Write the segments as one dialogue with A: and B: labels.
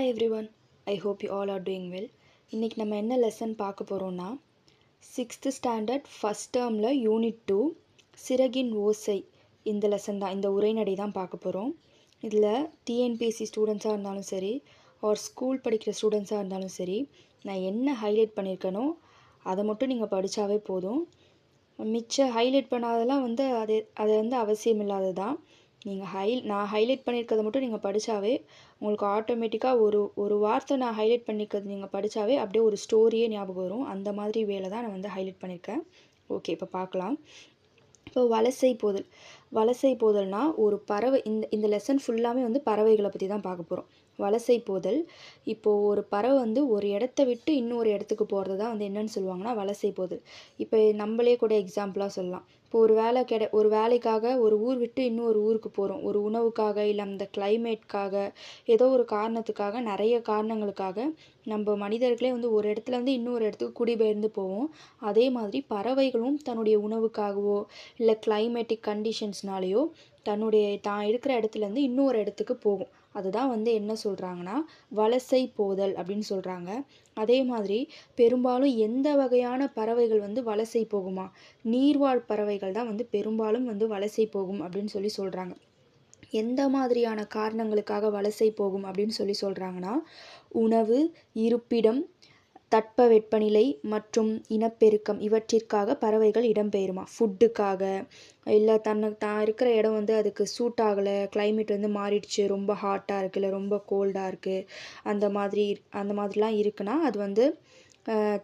A: Hi everyone, I hope you all are doing well. இன்னைக்கு நம்ம என்ன லெசன் பார்க்க போகிறோம்னா 6th ஸ்டாண்டர்ட் ஃபஸ்ட் டேர்மில் யூனிட் 2 சிறகின் ஓசை இந்த லெசன் தான், இந்த உரைநடை தான் பார்க்க போகிறோம். இதில் டிஎன்பிஎஸ்சி ஸ்டூடெண்ட்ஸாக இருந்தாலும் சரி ஆர் ஸ்கூல் படிக்கிற ஸ்டூடெண்ட்ஸாக இருந்தாலும் சரி, நான் என்ன ஹைலைட் பண்ணியிருக்கேனோ அதை மட்டும் நீங்கள் படித்தாவே போதும். மிச்சம் ஹைலைட் பண்ணாதெல்லாம் அது அவசியம் இல்லாதது தான். நான் ஹைலைட் பண்ணியிருக்கிறத மட்டும் நீங்கள் படித்தாவே உங்களுக்கு ஆட்டோமேட்டிக்காக ஒரு வார்த்தை நான் ஹைலைட் பண்ணியிருக்கிறது நீங்கள் படித்தாவே அப்படியே ஒரு ஸ்டோரியே ஞாபகம் வரும். அந்த மாதிரி வேலை தான் நான் ஹைலைட் பண்ணியிருக்கேன். ஓகே, இப்போ பார்க்கலாம். இப்போ வலசை போதல்னா ஒரு பறவை. இந்த லெசன் ஃபுல்லாமே பறவைகளை பற்றி தான் பார்க்க போகிறோம். வலசை போதல். இப்போது ஒரு பறவை ஒரு இடத்த விட்டு இன்னொரு இடத்துக்கு போகிறது தான் என்னன்னு சொல்லுவாங்கன்னா வலசை போதல். இப்போ நம்மளே கூட எக்ஸாம்பிளாக சொல்லலாம். இப்போ ஒரு வேலைக்காக ஒரு ஊர் விட்டு இன்னொரு ஊருக்கு போகிறோம். ஒரு உணவுக்காக, இல்லை அந்த கிளைமேட்காக, ஏதோ ஒரு காரணத்துக்காக, நிறைய காரணங்களுக்காக நம்ம மனிதர்களே ஒரு இடத்துலேருந்து இன்னொரு இடத்துக்கு குடிபெயர்ந்து போவோம். அதே மாதிரி பறவைகளும் தன்னுடைய உணவுக்காகவோ இல்லை கிளைமேட்டிக் கண்டிஷன்ஸ்னாலேயோ தான் இருக்கிற இடத்துலேருந்து இன்னொரு இடத்துக்கு போகும். அதுதான் என்ன சொல்கிறாங்கன்னா வலசை போதல் அப்படின்னு சொல்கிறாங்க. அதே மாதிரி பெரும்பாலும் எந்த வகையான பறவைகள் வலசை போகுமா? நீர்வாழ் பறவைகள் தான் பெரும்பாலும் வலசை போகும் அப்படின்னு சொல்கிறாங்க. எந்த மாதிரியான காரணங்களுக்காக வலசை போகும் அப்படின்னு சொல்கிறாங்கன்னா உணவு, இருப்பிடம், தட்பவெப்பநிலை மற்றும் இனப்பெருக்கம் இவற்றிற்காக பறவைகள் இடம்பெயருமா. ஃபுட்டுக்காக, இல்லை தான் இருக்கிற இடம் அதுக்கு சூட் ஆகலை, கிளைமேட் மாறிடுச்சு, ரொம்ப ஹாட்டாக இருக்குது, இல்லை ரொம்ப கோல்டாக இருக்குது, அந்த மாதிரிலாம் இருக்குன்னா அது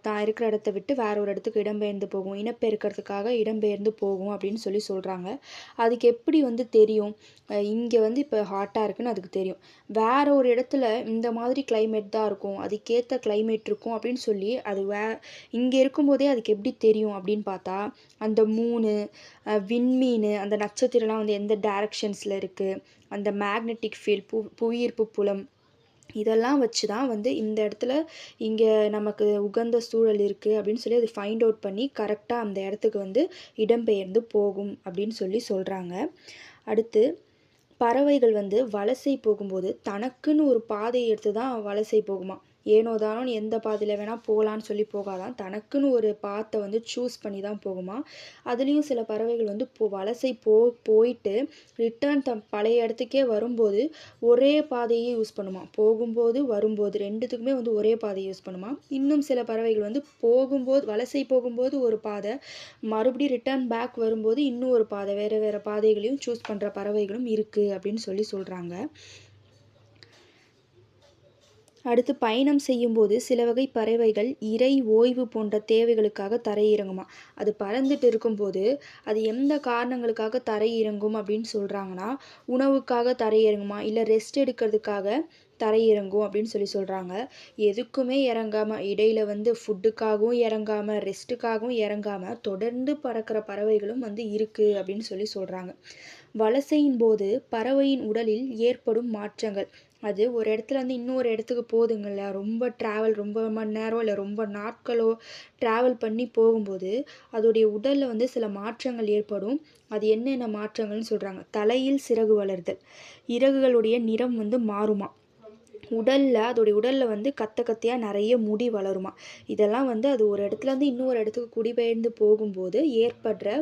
A: தான் இருக்கிற இடத்த விட்டு வேற ஒரு இடத்துக்கு இடம்பெயர்ந்து போகும். இனப்பெருக்கிறதுக்காக இடம்பெயர்ந்து போகும் அப்படின்னு சொல்கிறாங்க. அதுக்கு எப்படி தெரியும்? இங்கே இப்போ ஹாட்டாக இருக்குன்னு அதுக்கு தெரியும். வேற ஒரு இடத்துல இந்த மாதிரி கிளைமேட் தான் இருக்கும், அதுக்கேற்ற கிளைமேட் இருக்கும் அப்படின்னு சொல்லி அது இங்கே இருக்கும்போதே அதுக்கு எப்படி தெரியும் அப்படின்னு பார்த்தா, அந்த மூணு விண்மீன், அந்த நட்சத்திரம்லாம் எந்த டைரக்ஷன்ஸில் இருக்குது, அந்த மேக்னெட்டிக் ஃபீல்ட், புவியீர்ப்பு புலம், இதெல்லாம் வச்சு தான் இந்த இடத்துல இங்கே நமக்கு உகந்த சூழல் இருக்குது அப்படின்னு சொல்லி அது ஃபைண்ட் அவுட் பண்ணி கரெக்டாக அந்த இடத்துக்கு இடம்பெயர்ந்து போகும் அப்படின்னு சொல்கிறாங்க. அடுத்து பறவைகள் வலசை போகும்போது தனக்குன்னு ஒரு பாதையை எடுத்து தான் வலசை போகுமா. ஏனோதானோ எந்த பாதையில் வேணால் போகலான்னு சொல்லி போகாதான், தனக்குன்னு ஒரு பாத்தை சூஸ் பண்ணி தான் போகுமா. அதுலேயும் சில பறவைகள் வலசை போயிட்டு ரிட்டர்ன் பழைய இடத்துக்கே வரும்போது ஒரே பாதையை யூஸ் பண்ணுமா. போகும்போது வரும்போது ரெண்டுத்துக்குமே ஒரே பாதையை யூஸ் பண்ணுமா. இன்னும் சில பறவைகள் போகும்போது வலசை போகும்போது ஒரு பாதை, மறுபடியும் ரிட்டர்ன் பேக் வரும்போது இன்னும் ஒரு பாதை, வேறு பாதைகளையும் சூஸ் பண்ணுற பறவைகளும் இருக்குது அப்படின்னு சொல்கிறாங்க. அடுத்து பயணம் செய்யும்போது சில வகை பறவைகள் இரை, ஓய்வு போன்ற தேவைகளுக்காக தரையிறங்குமா. அது பறந்துட்டு இருக்கும்போது அது எந்த காரணங்களுக்காக தரையிறங்கும் அப்படின்னு சொல்கிறாங்கன்னா உணவுக்காக தரையிறங்குமா, இல்லை ரெஸ்ட் எடுக்கிறதுக்காக தரையிறங்கும் அப்படின்னு சொல்கிறாங்க. எதுக்குமே இறங்காமல், இடையில் ஃபுட்டுக்காகவும் இறங்காமல், ரெஸ்ட்டுக்காகவும் இறங்காமல் தொடர்ந்து பறக்கிற பறவைகளும் இருக்குது அப்படின்னு சொல்கிறாங்க. வலசையின் போது பறவையின் உடலில் ஏற்படும் மாற்றங்கள். அது ஒரு இடத்துலேருந்து இன்னொரு இடத்துக்கு போகுதுங்கள்ல, ரொம்ப மணி நேரம் இல்லை ரொம்ப நாட்களோ ட்ராவல் பண்ணி போகும்போது அதோடைய உடலில் சில மாற்றங்கள் ஏற்படும். அது என்னென்ன மாற்றங்கள்னு சொல்கிறாங்க. தலையில் சிறகு வளர்தல், இறகுகளுடைய நிறம் மாறுமா. அதோடைய உடலில் கத்தையாக நிறைய முடி வளருமா. இதெல்லாம் அது ஒரு இடத்துலேருந்து இன்னொரு இடத்துக்கு குடிபெயர்ந்து போகும்போது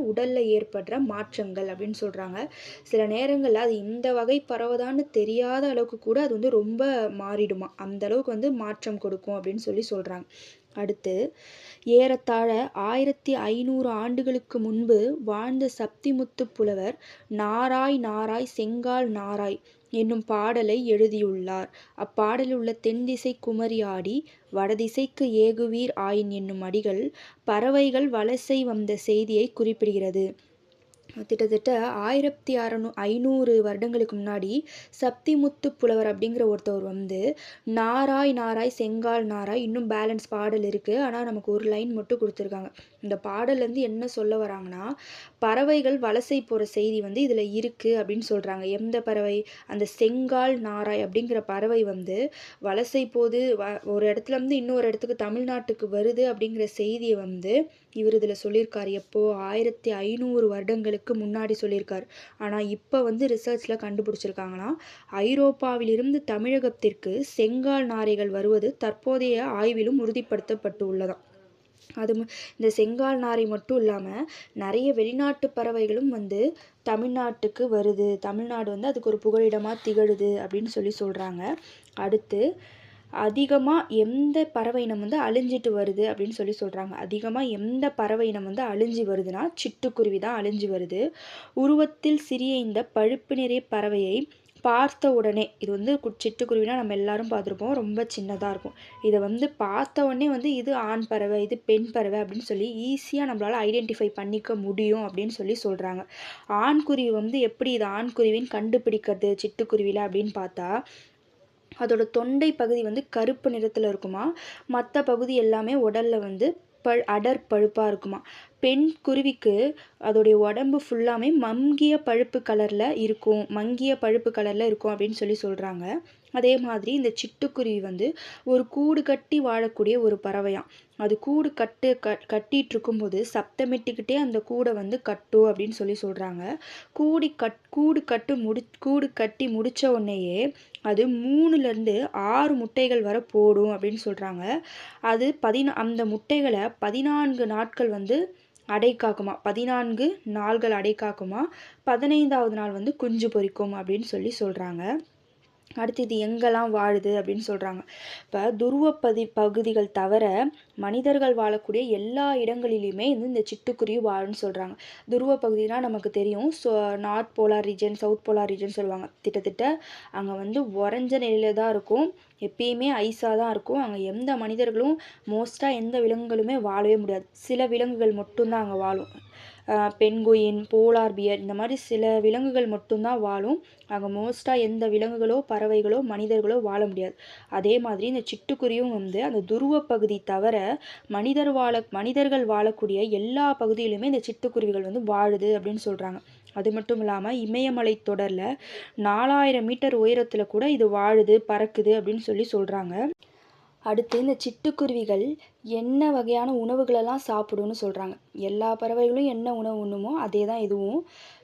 A: உடலில் ஏற்படுற மாற்றங்கள் அப்படின்னு சொல்கிறாங்க. சில நேரங்களில் அது இந்த வகை பறவைதான்னு தெரியாத அளவுக்கு கூட அது ரொம்ப மாறிடுமா. அந்த அளவுக்கு மாற்றம் கொடுக்கும் அப்படின்னு சொல்கிறாங்க. அடுத்து ஏறத்தாழ 1500 ஆண்டுகளுக்கு முன்பு வாழ்ந்த சப்திமுத்து புலவர் நாராய் நாராய் செங்கால் நாராய் என்னும் பாடலை எழுதியுள்ளார். அப்பாடலில் உள்ள தென்திசை குமரி ஆடி வடதிசைக்கு ஏகுவீர் ஆயின் என்னும் அடிகள் பறவைகள் வலசை வந்த செய்தியை குறிப்பிடுகிறது. கிட்டத்தட்ட 1500 வருடங்களுக்கு முன்னாடி சப்திமுத்து புலவர் அப்படிங்கிற ஒருத்தவர் நாராய் நாராய் செங்கால் நாராய், இன்னும் பேலன்ஸ் பாடல் இருக்குது, ஆனால் நமக்கு ஒரு லைன் மட்டும் கொடுத்துருக்காங்க. இந்த பாடல்லேருந்து என்ன சொல்ல வராங்கன்னா பறவைகள் வலசை போகிற செய்தி இதில் இருக்குது அப்படின்னு சொல்கிறாங்க. எந்த பறவை? அந்த செங்கால் நாராய் அப்படிங்கிற பறவை வலசை போது ஒரு இடத்துலேருந்து இன்னொரு இடத்துக்கு தமிழ்நாட்டுக்கு வருது அப்படிங்கிற செய்தியை இவர் இதில் சொல்லியிருக்காரு. எப்போது 1500 வருடங்களுக்கு முன்னாடி சொல்லியிருக்காரு. ஆனால் இப்போ வந்து ரிசர்ச்சில் கண்டுபிடிச்சிருக்காங்களாம், ஐரோப்பாவிலிருந்து தமிழகத்திற்கு செங்கால் நாரைகள் வருவது தற்போதைய ஆய்விலும் உறுதிப்படுத்தப்பட்டு உள்ளதாம். இந்த செங்கால் நாரை மட்டும் இல்லாமல் நிறைய வெளிநாட்டு பறவைகளும் வந்து தமிழ்நாட்டுக்கு வருது. தமிழ்நாடு வந்து அதுக்கு ஒரு புகலிடமாக திகழுது அப்படின்னு சொல்கிறாங்க. அடுத்து அதிகமாக எந்த பறவை இனம் வந்து அழிஞ்சிட்டு வருது அப்படின்னு சொல்கிறாங்க. அதிகமாக எந்த பறவை இனம் வந்து அழிஞ்சி வருதுன்னா சிட்டுக்குருவி தான் அழிஞ்சி வருது. உருவத்தில் சிறிய இந்த பழுப்பு நிற பறவையை பார்த்த உடனே, இது வந்து சிட்டுக்குருவினா நம்ம எல்லாரும் பார்த்துருப்போம், ரொம்ப சின்னதாக இருக்கும். இதை வந்து பார்த்த உடனே வந்து இது ஆண் பறவை, இது பெண் பறவை அப்படின்னு சொல்லி ஈஸியாக நம்மளால் ஐடென்டிஃபை பண்ணிக்க முடியும் அப்படின்னு சொல்கிறாங்க. ஆண்குருவி வந்து எப்படி இது ஆண்குருவின்னு கண்டுபிடிக்கிறது சிட்டுக்குருவியில் அப்படின்னு பார்த்தா, அதோட தொண்டை பகுதி வந்து கருப்பு நிறத்தில் இருக்குமா, மற்ற பகுதி எல்லாமே உடலில் வந்து அடர் பழுப்பாக இருக்குமா. பெண் குருவிக்கு அதோடைய உடம்பு ஃபுல்லாமே மங்கிய பழுப்பு கலரில் இருக்கும் அப்படின்னு சொல்கிறாங்க. அதே மாதிரி இந்த சிட்டுக்குருவி வந்து ஒரு கூடு கட்டி வாழக்கூடிய ஒரு பறவையாம். அது கூடு கட்டிகிட்டு இருக்கும்போது சப்தமிட்டுக்கிட்டே அந்த கூடை வந்து கட்டும் அப்படின்னு சொல்கிறாங்க. கூடு கட்டி முடித்த உடனேயே அது 3லேருந்து 6 முட்டைகள் வரை போடும் அப்படின்னு சொல்கிறாங்க. அது அந்த முட்டைகளை 14 நாட்கள் வந்து அடை காக்குமா, 14 நாள்கள் அடை காக்குமா, 15வது நாள் வந்து குஞ்சு பொரிக்கும் அப்படின்னு சொல்கிறாங்க. அடுத்து இது எங்கெல்லாம் வாழுது அப்படின்னு சொல்கிறாங்க. இப்போ துருவ பகுதிகள் தவிர மனிதர்கள் வாழக்கூடிய எல்லா இடங்களிலுமே இந்த சிட்டுக்குருவி வாழுன்னு சொல்கிறாங்க. துருவ பகுதினா நமக்கு தெரியும், north polar region, south polar region சொல்லுவாங்க. திட்டத்தட்ட அங்கே வந்து உறைஞ்ச நிலையில தான் இருக்கும், எப்பயுமே ஐஸாக தான் இருக்கும். அங்கே எந்த மனிதர்களும் மோஸ்ட்டாக எந்த விலங்குகளுமே வாழவே முடியாது. சில விலங்குகள் மட்டும்தான் அங்கே வாழும். பென்குயின், போலார் பியர் இந்த மாதிரி சில விலங்குகள் மட்டும்தான் வாழும். அங்கே மோஸ்ட்டாக எந்த விலங்குகளோ பறவைகளோ மனிதர்களோ வாழ முடியாது. அதே மாதிரி இந்த சிட்டுக்குருவியும் வந்து அந்த துருவ பகுதி தவிர மனிதர்கள் வாழக்கூடிய எல்லா பகுதியிலுமே இந்த சிட்டுக்குருவிகள் வந்து வாழுது அப்படின்னு சொல்கிறாங்க. அது மட்டும் இல்லாமல் இமயமலை தொடரில் 4000 மீட்டர் உயரத்தில் கூட இது வாழுது, பறக்குது அப்படின்னு சொல்கிறாங்க. அடுத்து இந்த சிட்டுக்குருவிகள் என்ன வகையான உணவுகளெல்லாம் சாப்பிடும்னு சொல்கிறாங்க. எல்லா பறவைகளும் என்ன உணவு உண்ணுமோ அதே தான் இதுவும்.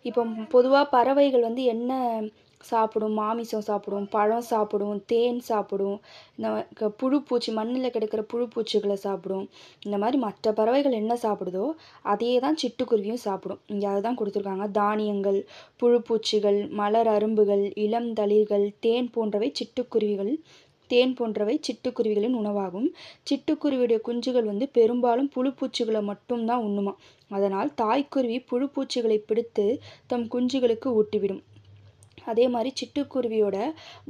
A: இப்போ பொதுவாக பறவைகள் வந்து என்ன சாப்பிடும்? மாமிசம் சாப்பிடும், பழம் சாப்பிடும், தேன் சாப்பிடும், இந்த புழுப்பூச்சி மண்ணில் கிடக்கிற புழுப்பூச்சிகளை சாப்பிடும். இந்த மாதிரி மற்ற பறவைகள் என்ன சாப்பிடுதோ அதே தான் சிட்டுக்குருவியும் சாப்பிடும். இங்கே அதுதான் கொடுத்துருக்காங்க. தானியங்கள், புழுப்பூச்சிகள், மலர் அரும்புகள், இளம் தளிர்கள், தேன் போன்றவை சிட்டுக்குருவிகளின் உணவாகும். சிட்டுக்குருவியுடைய குஞ்சுகள் வந்து பெரும்பாலும் புழுப்பூச்சிகளை மட்டும்தான் உண்ணுமா. அதனால் தாய்க்குருவி புழுப்பூச்சிகளை பிடித்து தம் குஞ்சுகளுக்கு ஊட்டிவிடும். அதே மாதிரி சிட்டுக்குருவியோட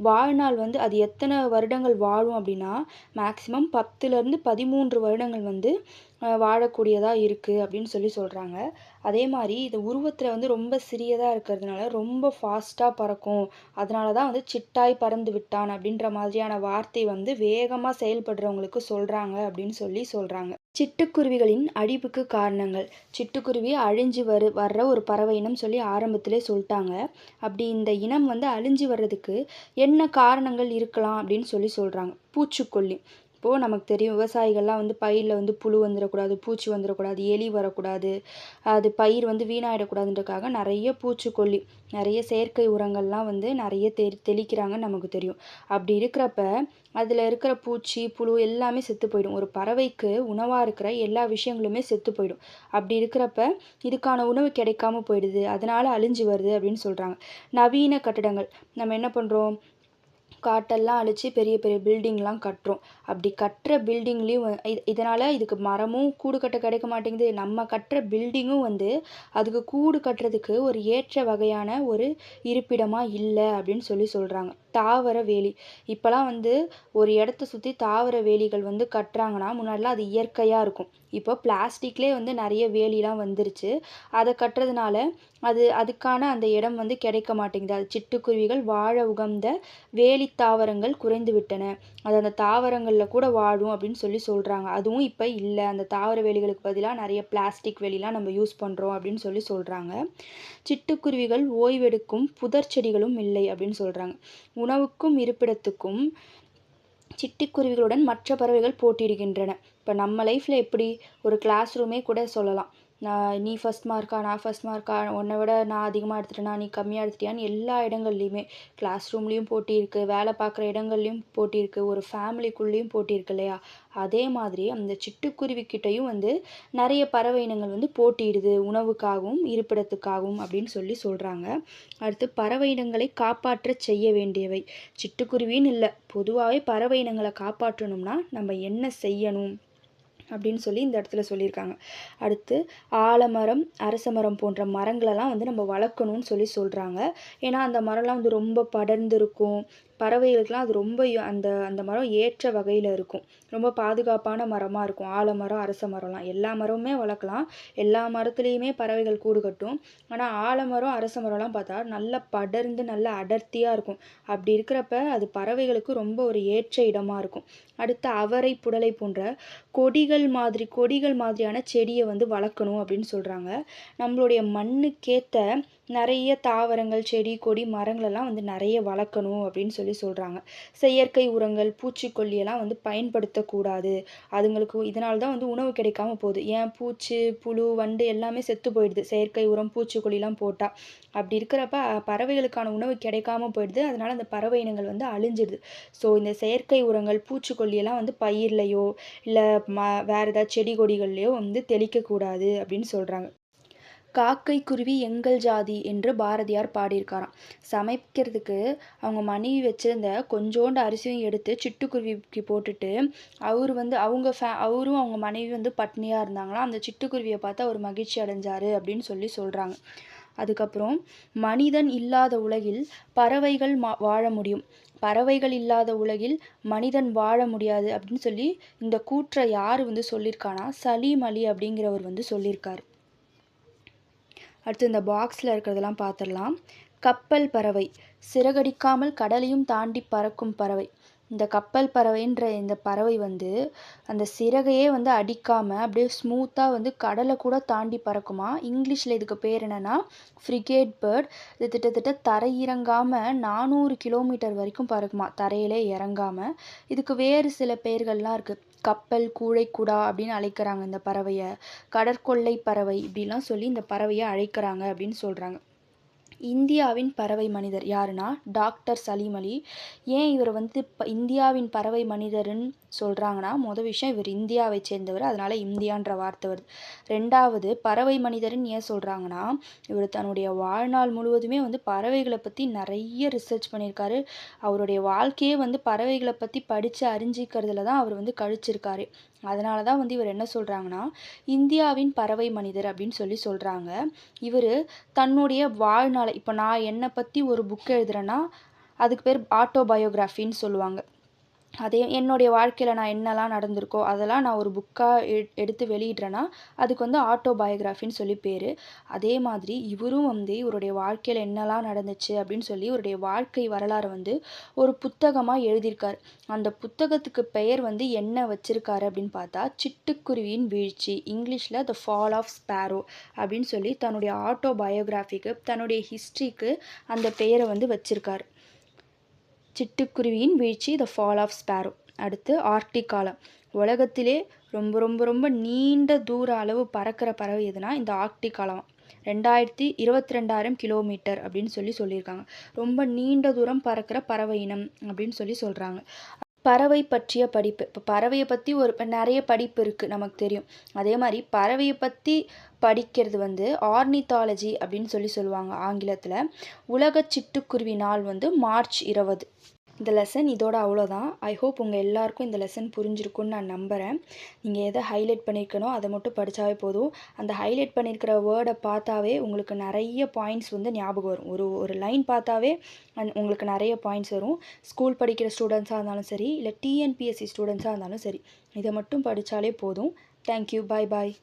A: வாழ்நாள் வந்து அது எத்தனை வருடங்கள் வாழும் அப்படின்னா மேக்ஸிமம் 10லேருந்து 13 வருடங்கள் வந்து வாழக்கூடியதாக இருக்குது அப்படின்னு சொல்கிறாங்க. அதே மாதிரி இது உருவத்தில் வந்து ரொம்ப சிறியதாக இருக்கிறதுனால ரொம்ப ஃபாஸ்ட்டாக பறக்கும். அதனால தான் வந்து சிட்டாய் பறந்து விட்டான் அப்படின்ற மாதிரியான வார்த்தை வந்து வேகமாக செயல்படுறவங்களுக்கு சொல்கிறாங்க அப்படின்னு சொல்கிறாங்க. சிட்டுக்குருவிகளின் அழிவுக்கு காரணங்கள். சிட்டுக்குருவி அழிஞ்சு வர்ற ஒரு பறவை இனம் ஆரம்பத்திலே சொல்லிட்டாங்க. அப்படி இந்த இனம் வந்து அழிஞ்சு வர்றதுக்கு என்ன காரணங்கள் இருக்கலாம் அப்படின்னு சொல்கிறாங்க. பூச்சிக்கொல்லி. இப்போது நமக்கு தெரியும், விவசாயிகள்லாம் வந்து பயிரில் வந்து புழு வந்துடக்கூடாது, பூச்சி வந்துடக்கூடாது, எலி வரக்கூடாது, அது பயிர் வந்து வீணாயிடக்கூடாதுன்றக்காக நிறைய பூச்சிக்கொல்லி, நிறைய செயற்கை உரங்கள்லாம் வந்து நிறைய தெளிக்கிறாங்கன்னு நமக்கு தெரியும். அப்படி இருக்கிறப்ப அதில் இருக்கிற பூச்சி புழு எல்லாமே செத்து போயிடும். ஒரு பறவைக்கு உணவாக இருக்கிற எல்லா விஷயங்களுமே செத்து போயிடும். அப்படி இருக்கிறப்ப இதுக்கான உணவு கிடைக்காம போயிடுது, அதனால் அழிஞ்சு வருது அப்படின்னு சொல்கிறாங்க. நவீன கட்டடங்கள். நம்ம என்ன பண்ணுறோம், காட்டெல்லாம் அழித்து பெரிய பெரிய பில்டிங்லாம் கட்டுறோம். அப்படி கட்டுற பில்டிங்லேயும் இதனால் இதுக்கு மரமும் கூடு கட்ட கிடைக்க மாட்டேங்குது. நம்ம கட்டுற பில்டிங்கும் வந்து அதுக்கு கூடு கட்டுறதுக்கு ஒரு ஏற்ற வகையான ஒரு இருப்பிடமாக இல்லை அப்படின்னு சொல்கிறாங்க. தாவர வேலி. இப்போலாம் வந்து ஒரு இடத்த சுற்றி தாவர வேலிகள் வந்து கட்டுறாங்கன்னா முன்னாடிலாம் அது இயற்கையாக இருக்கும். இப்போ பிளாஸ்டிக்லேயே வந்து நிறைய வேலிலாம் வந்துருச்சு. அதை கட்டுறதுனால அதுக்கான அந்த இடம் வந்து கிடைக்க மாட்டேங்குது. அது சிட்டுக்குருவிகள் வாழ உகந்த வேலி தாவரங்கள் குறைந்து விட்டன. அது அந்த தாவரங்களில் கூட வாழும் அப்படின்னு சொல்கிறாங்க. அதுவும் இப்போ இல்லை. அந்த தாவர வேலிகளுக்கு பதிலாக நிறைய பிளாஸ்டிக் வேலிலாம் நம்ம யூஸ் பண்ணுறோம் அப்படின்னு சொல்கிறாங்க. சிட்டுக்குருவிகள் ஓய்வெடுக்கும் புதர் செடிகளும் இல்லை அப்படின்னு சொல்கிறாங்க. உணவுக்கும் இருப்பிடத்துக்கும் சிட்டுக்குருவிகளுடன் மற்ற பறவைகள் போட்டியிடுகின்றன. இப்போ நம்ம லைஃப்பில் எப்படி ஒரு கிளாஸ் ரூமே கூட சொல்லலாம். நீ ஃபஸ்ட் மார்க்கா, நான் ஃபஸ்ட் மார்க்கா, உன்னை விட நான் அதிகமாக எடுத்துட்டேனா, நீ கம்மியாக எடுத்துட்டியான்னு எல்லா இடங்கள்லையுமே கிளாஸ் ரூம்லேயும் போட்டி இருக்குது, வேலை பார்க்குற இடங்கள்லையும் போட்டி இருக்குது, ஒரு ஃபேமிலிக்குள்ளேயும் போட்டி இருக்கு இல்லையா? அதே மாதிரி அந்த சிட்டுக்குருவிக்கிட்டையும் வந்து நிறைய பறவை இனங்கள் வந்து போட்டியிடுது உணவுக்காகவும் இருப்பிடத்துக்காகவும் அப்படின்னு சொல்கிறாங்க. அடுத்து பறவை இனங்களை காப்பாற்ற செய்ய வேண்டியவை. சிட்டுக்குருவின்னு இல்லை, பொதுவாகவே பறவை இனங்களை காப்பாற்றணும்னா நம்ம என்ன செய்யணும் அப்படின்னு சொல்லி இந்த இடத்துல சொல்லியிருக்காங்க. அடுத்து ஆலமரம், அரச மரம் போன்ற மரங்களெல்லாம் வந்து நம்ம வளர்க்கணும்னு சொல்கிறாங்க. ஏன்னா அந்த மரம்லாம் வந்து ரொம்ப படர்ந்து இருக்கும், பறவைகளுக்கெலாம் அது ரொம்ப அந்த அந்த மரம் ஏற்ற வகையில் இருக்கும், ரொம்ப பாதுகாப்பான மரமாக இருக்கும். ஆலமரம், அரச மரம்லாம் எல்லா மரமுமே வளர்க்கலாம், எல்லா மரத்துலேயுமே பறவைகள் கூடு கட்டும். ஆனால் ஆலமரம், அரச மரம்லாம் பார்த்தா நல்லா படர்ந்து நல்லா அடர்த்தியாக இருக்கும். அப்படி இருக்கிறப்ப அது பறவைகளுக்கு ரொம்ப ஒரு ஏற்ற இடமாக இருக்கும். அடுத்து அவரை, புடலை போன்ற கொடிகள் மாதிரியான செடியை வந்து வளர்க்கணும் அப்படின்னு சொல்கிறாங்க. நம்மளுடைய மண்ணுக்கேற்ற நிறைய தாவரங்கள், செடி, கொடி, மரங்களெல்லாம் வந்து நிறைய வளர்க்கணும் அப்படின்னு சொல்கிறாங்க. செயற்கை உரங்கள், பூச்சிக்கொல்லியெல்லாம் வந்து பயன்படுத்தக்கூடாது. அதுங்களுக்கு இதனால தான் வந்து உணவு கிடைக்காம போகுது. ஏன் பூச்சி, புழு, வண்டு எல்லாமே செத்து போயிடுது செயற்கை உரம், பூச்சிக்கொல்லிலாம் போட்டால். அப்படி இருக்கிறப்ப பறவைகளுக்கான உணவு கிடைக்காம போயிடுது. அதனால் அந்த பறவை இனங்கள் வந்து அழிஞ்சிடுது. ஸோ இந்த செயற்கை உரங்கள், பூச்சிக்கொல்லியெல்லாம் வந்து பயிர்லையோ இல்லை வேறு ஏதாவது செடி கொடிகள்லையோ வந்து தெளிக்கக்கூடாது அப்படின்னு சொல்கிறாங்க. காக்கை குருவி எங்கள் ஜாதி என்று பாரதியார் பாடியிருக்காராம். சமைக்கிறதுக்கு அவங்க மனைவி வச்சிருந்த கொஞ்சோண்டு அரிசியும் எடுத்து சிட்டுக்குருவிக்கு போட்டுட்டு அவரும் அவங்க மனைவி வந்து பட்னியாக இருந்தாங்களாம். அந்த சிட்டுக்குருவியை பார்த்து அவர் மகிழ்ச்சி அடைஞ்சாரு அப்படின்னு சொல்கிறாங்க. அதுக்கப்புறம் மனிதன் இல்லாத உலகில் பறவைகள் வாழ முடியும், பறவைகள் இல்லாத உலகில் மனிதன் வாழ முடியாது அப்படின்னு சொல்லி இந்த கூற்றை யார் வந்து சொல்லியிருக்கானா, சலீம் அலி அப்படிங்கிறவர் வந்து சொல்லியிருக்காரு. அடுத்து இந்த பாக்ஸில் இருக்கிறதெல்லாம் பார்த்துடலாம். கப்பல் பறவை, சிறகடிக்காமல் கடலையும் தாண்டி பறக்கும் பறவை. இந்த கப்பல் பறவைன்ற இந்த பறவை வந்து அந்த சிறகையே வந்து அடிக்காமல் அப்படியே ஸ்மூத்தாக வந்து கடலை கூட தாண்டி பறக்குமா. இங்கிலீஷில் இதுக்கு பேர் என்னென்னா ஃப்ரிகேட் பேர்ட். இது கிட்டத்தட்ட தரையிறங்காமல் 400 கிலோமீட்டர் வரைக்கும் பறக்குமா, தரையிலே இறங்காமல். இதுக்கு வேறு சில பெயர்கள்லாம் இருக்குது. கப்பல் கூழைக்குடா அப்படின்னு அழைக்கிறாங்க இந்த பறவையை, கடற்கொள்ளை பறவை இப்படிலாம் சொல்லி இந்த பறவையை அழைக்கிறாங்க அப்படின்னு சொல்கிறாங்க. இந்தியாவின் பறவை மனிதர் யாருன்னா டாக்டர் சலீம் அலி. ஏன் இவர் வந்து இந்தியாவின் பறவை மனிதர்னு சொல்கிறாங்கன்னா, மொதல் விஷயம் இவர் இந்தியாவை சேர்ந்தவர், அதனால் இந்தியான்ற வார்த்தை வருது. ரெண்டாவது, பறவை மனிதர்னு ஏன் சொல்கிறாங்கன்னா, இவர் தன்னுடைய வாழ்நாள் முழுவதுமே வந்து பறவைகளை பற்றி நிறைய ரிசர்ச் பண்ணியிருக்காரு. அவருடைய வாழ்க்கையே வந்து பறவைகளை பற்றி படித்து அறிஞ்சிக்கிறதுல தான் அவர் வந்து கழிச்சிருக்காரு. அதனால தான் வந்து இவர் என்ன சொல்கிறாங்கன்னா இந்தியாவின் பறவை மனிதர் அப்படின்னு சொல்கிறாங்க. இவர் தன்னுடைய வாழ்நாளை, இப்போ நான் என்னை பற்றி ஒரு புக் எழுதுகிறேன்னா அதுக்கு பேர் ஆட்டோபயோகிராஃபின்னு சொல்லுவாங்க. அதே என்னுடைய வாழ்க்கையில் நான் என்னெல்லாம் நடந்திருக்கோ அதெல்லாம் நான் ஒரு புக்காக எடுத்து வெளியிடுறேன்னா அதுக்கு வந்து ஆட்டோபயோகிராஃபின்னு சொல்லி பேர். அதே மாதிரி இவரும் வந்து இவருடைய வாழ்க்கையில் என்னெல்லாம் நடந்துச்சு அப்படின்னு சொல்லி இவருடைய வாழ்க்கை வரலாறு வந்து ஒரு புத்தகமாக எழுதியிருக்காரு. அந்த புத்தகத்துக்கு பெயர் வந்து என்ன வச்சுருக்காரு அப்படின்னு பார்த்தா சிட்டுக்குருவியின் வீழ்ச்சி, இங்கிலீஷில் த ஃபால் ஆஃப் ஸ்பேரோ அப்படின்னு சொல்லி தன்னுடைய ஆட்டோபயோகிராஃபிக்கு, தன்னுடைய ஹிஸ்ட்ரிக்கு அந்த பெயரை வந்து வச்சுருக்காரு. சிட்டுக்குருவியின் வீழ்ச்சி, த ஃபால் ஆஃப் ஸ்பேரோ. அடுத்து ஆர்க்டிக் காலம். உலகத்திலே ரொம்ப ரொம்ப ரொம்ப நீண்ட தூர அளவு பறக்கிற பறவை எதுனா இந்த ஆர்க்டிக் காலம். 22,000 கிலோமீட்டர் அப்படின்னு சொல்லியிருக்காங்க. ரொம்ப நீண்ட தூரம் பறக்கிற பறவை இனம் அப்படின்னு சொல்கிறாங்க. பறவை பற்றிய படிப்பு. இப்போ பறவையை பற்றி நிறைய படிப்பு இருக்குது நமக்கு தெரியும். அதே மாதிரி பறவையை பற்றி படிக்கிறது வந்து ஆர்னித்தாலஜி அப்படின்னு சொல்லுவாங்க ஆங்கிலத்தில். உலக சிட்டுக்குருவி நாள் வந்து மார்ச் 20. இந்த லெசன் இதோட அவ்வளோதான். ஐ ஹோப் உங்கள் எல்லாருக்கும் இந்த லெசன் புரிஞ்சிருக்குன்னு நான் நம்புகிறேன். நீங்கள் எதை ஹைலைட் பண்ணியிருக்கணும் அதை மட்டும் படித்தாவே போதும். அந்த ஹைலைட் பண்ணியிருக்கிற வேர்டை பார்த்தாவே உங்களுக்கு நிறைய பாயிண்ட்ஸ் வந்து ஞாபகம் வரும். ஒரு லைன் பார்த்தாவே உங்களுக்கு நிறைய பாயிண்ட்ஸ் வரும். ஸ்கூல் படிக்கிற ஸ்டூடெண்ட்ஸாக இருந்தாலும் சரி, இல்லை டிஎன்பிஎஸ்சி ஸ்டூடெண்ட்ஸாக இருந்தாலும் சரி, இதை மட்டும் படித்தாலே போதும். தேங்க்யூ. பாய் பாய்.